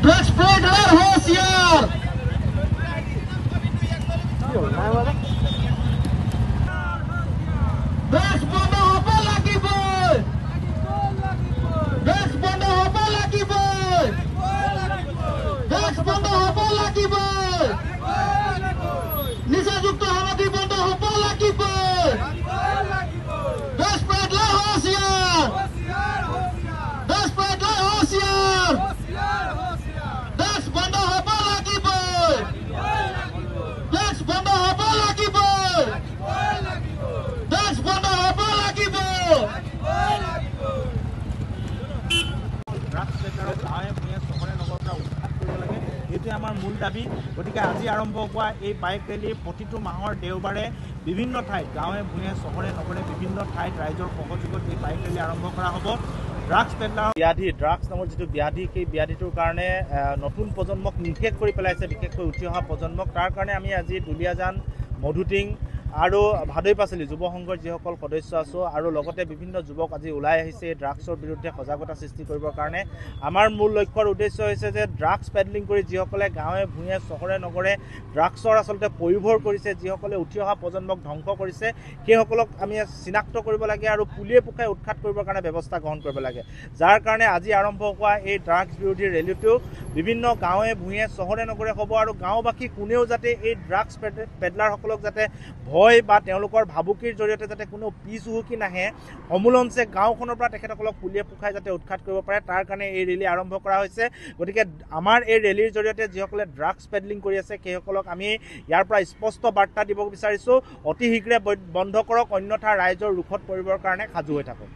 Drugs peddler होशियार drugs बंद হ'ব লাগিব ड्रग्स बंद হ'ব লাগিব ड्रग्स बंद হ'ব লাগিব निशायुक्त सामग्री बंद হ'ব লাগিব ड्रग्स पेडलर होशियार ड्रग्स पेडलर होशियार ड्रग्स बंद হ'ব লাগিব ड्रग्स बंद হ'ব লাগিব ड्रग्स बंद হ'ব লাগিব এইটোৱে আমাৰ মূল দাবী গতিকে আজি আৰম্ভ হোৱা এই বাইক ৰেলী প্ৰতিটো মাহৰ দেওবাৰে বিভিন্ন ঠাইত গাঁৱে ভূঞে চহৰে নগৰে বিভিন্ন ঠাইত ৰাইজৰ সহযোগত এই বাইক ৰেলী আৰম্ভ কৰা হ'ব ড্ৰাগছ পেডলাৰ ব্যাধি ড্ৰাগছ নামৰ যিটো ব্যাধি সেই ব্যাধিটোৰ কাৰণে নতুন প্ৰজন্মক নিষেধ কৰি পেলাইছে বিশেষকৈ উঠি অহা প্ৰজন্মক তাৰ কাৰণে আমি আজি দুলীয়াজান মধুটিং আৰু ভাদৈ পাচলি যুৱ সংঘৰ যিসকল সদস্য আছো আৰু লগতে বিভিন্ন যুৱক আজি ওলাই আহিছে ড্ৰাগছৰ বিৰুদ্ধে সজাগতা সৃষ্টি কৰিবৰ কাৰণে আমাৰ মূল লক্ষ্যৰ উদ্দেশ্য হৈছে যে ড্ৰাগছ পেডলিং কৰি যিসকলে গাঁৱে ভূঞে চহৰে নগৰে ড্ৰাগছৰ আচলতে পৰিভৰ কৰিছে যিসকলে উঠি অহা প্ৰজন্মক ধ্বংস কৰিছে সেইসকলক আমি চিনাক্ত কৰিব লাগে আৰু পুলিয়ে পোখাই উৎখাত কৰিবৰ কাৰণে ব্যৱস্থা গ্ৰহণ কৰিব লাগে যাৰ কাৰণে আজি আৰম্ভ হোৱা এই ড্ৰাগছ বিৰোধী ৰেলীটো বিভিন্ন গাঁৱে ভূঞে চহৰে নগৰে হ'ব আৰু গাঁওবাসী কোনেও যাতে এই ড্ৰাগছ পেডলাৰসকলক যাতে ভয় বা তেওঁলোকৰ ভাবুকিৰ জৰিয়তে যাতে কোনো পিছ উহুকি নাহে সমুলঞ্চে গাঁওখনৰ পৰা তেখেতসকলক পুলিয়ে পোখাই যাতে উৎখাত কৰিব পাৰে তাৰ কাৰণে এই ৰেলী আৰম্ভ কৰা হৈছে গতিকে আমাৰ এই ৰেলীৰ জৰিয়তে যিসকলে ড্ৰাগছ পেডলিং কৰি আছে সেইসকলক আমি ইয়াৰ পৰা স্পষ্ট বাৰ্তা দিব বিচাৰিছোঁ অতি শীঘ্ৰে বন্ধ কৰক অন্যথা ৰাইজৰ ৰুখত পৰিবৰ কাৰণে সাজু হৈ থাকক।